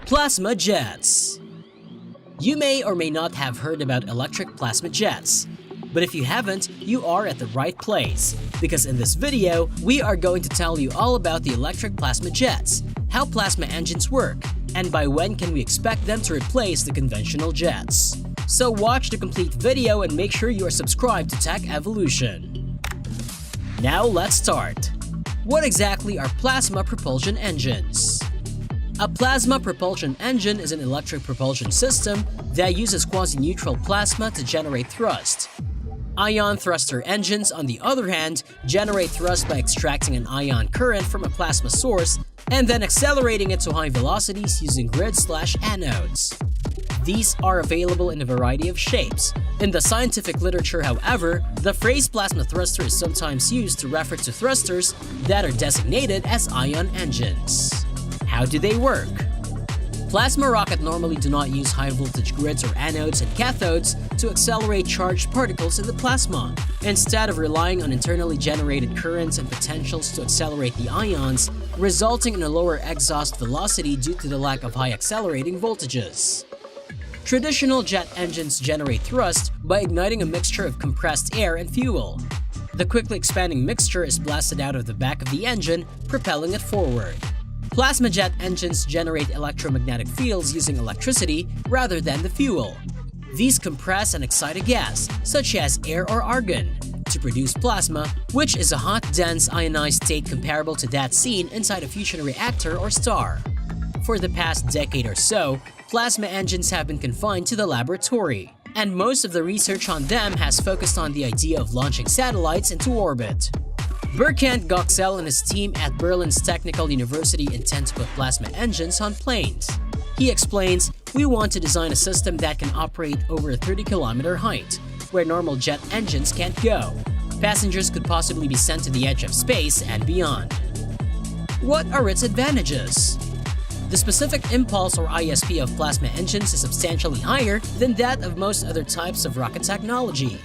Plasma jets. You may or may not have heard about electric plasma jets, but if you haven't, you are at the right place, because in this video, we are going to tell you all about the electric plasma jets, how plasma engines work, and by when can we expect them to replace the conventional jets. So watch the complete video and make sure you are subscribed to Tech Evolution. Now let's start. What exactly are plasma propulsion engines? A plasma propulsion engine is an electric propulsion system that uses quasi-neutral plasma to generate thrust. Ion thruster engines, on the other hand, generate thrust by extracting an ion current from a plasma source and then accelerating it to high velocities using grids/anodes. These are available in a variety of shapes. In the scientific literature, however, the phrase plasma thruster is sometimes used to refer to thrusters that are designated as ion engines. How do they work? Plasma rockets normally do not use high-voltage grids or anodes and cathodes to accelerate charged particles in the plasma. Instead of relying on internally generated currents and potentials to accelerate the ions, resulting in a lower exhaust velocity due to the lack of high accelerating voltages. Traditional jet engines generate thrust by igniting a mixture of compressed air and fuel. The quickly expanding mixture is blasted out of the back of the engine, propelling it forward. Plasma jet engines generate electromagnetic fields using electricity rather than the fuel. These compress and excite a gas, such as air or argon, to produce plasma, which is a hot, dense, ionized state comparable to that seen inside a fusion reactor or star. For the past decade or so, plasma engines have been confined to the laboratory, and most of the research on them has focused on the idea of launching satellites into orbit. Berkant Göksel and his team at Berlin's Technical University intend to put plasma engines on planes. He explains, "We want to design a system that can operate over a 30-kilometer height, where normal jet engines can't go. Passengers could possibly be sent to the edge of space and beyond." What are its advantages? The specific impulse or ISP of plasma engines is substantially higher than that of most other types of rocket technology.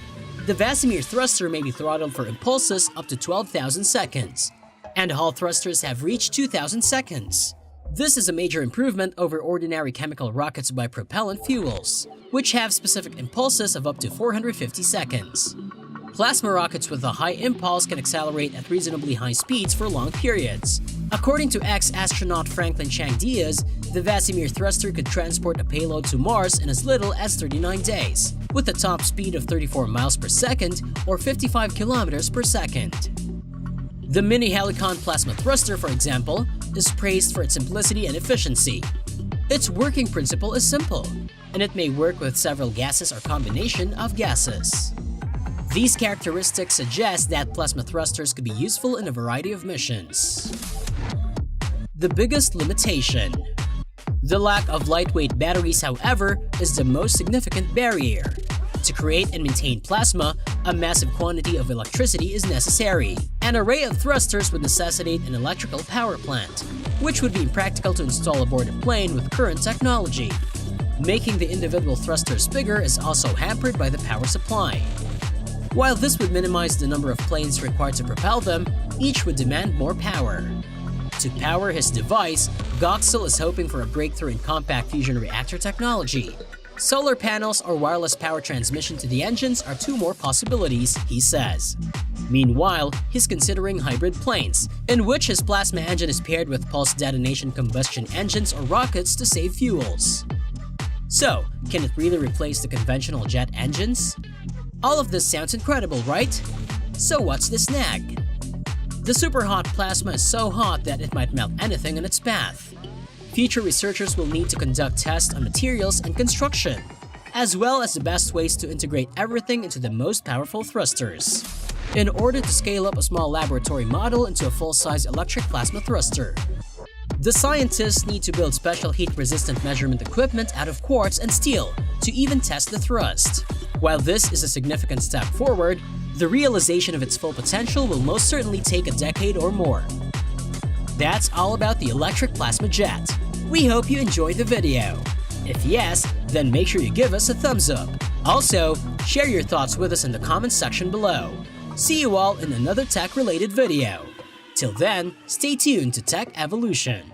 The Vasimir thruster may be throttled for impulses up to 12,000 seconds, and Hall thrusters have reached 2,000 seconds. This is a major improvement over ordinary chemical rockets by propellant fuels, which have specific impulses of up to 450 seconds. Plasma rockets with a high impulse can accelerate at reasonably high speeds for long periods. According to ex-astronaut Franklin Chang Diaz, the Vasimir thruster could transport a payload to Mars in as little as 39 days, with a top speed of 34 miles per second or 55 kilometers per second. The Mini Helicon plasma thruster, for example, is praised for its simplicity and efficiency. Its working principle is simple, and it may work with several gases or combination of gases. These characteristics suggest that plasma thrusters could be useful in a variety of missions. The biggest limitation. The lack of lightweight batteries, however, is the most significant barrier. To create and maintain plasma, a massive quantity of electricity is necessary. An array of thrusters would necessitate an electrical power plant, which would be impractical to install aboard a plane with current technology. Making the individual thrusters bigger is also hampered by the power supply. While this would minimize the number of planes required to propel them, each would demand more power. To power his device, Göksel is hoping for a breakthrough in compact fusion reactor technology. Solar panels or wireless power transmission to the engines are two more possibilities, he says. Meanwhile, he's considering hybrid planes, in which his plasma engine is paired with pulse detonation combustion engines or rockets to save fuels. So, can it really replace the conventional jet engines? All of this sounds incredible, right? So what's the snag? The superhot plasma is so hot that it might melt anything in its path. Future researchers will need to conduct tests on materials and construction, as well as the best ways to integrate everything into the most powerful thrusters, in order to scale up a small laboratory model into a full-size electric plasma thruster. The scientists need to build special heat-resistant measurement equipment out of quartz and steel to even test the thrust. While this is a significant step forward, the realization of its full potential will most certainly take a decade or more. That's all about the electric plasma jet. We hope you enjoyed the video. If yes, then make sure you give us a thumbs up. Also, share your thoughts with us in the comments section below. See you all in another tech-related video. Till then, stay tuned to Tech Evolution.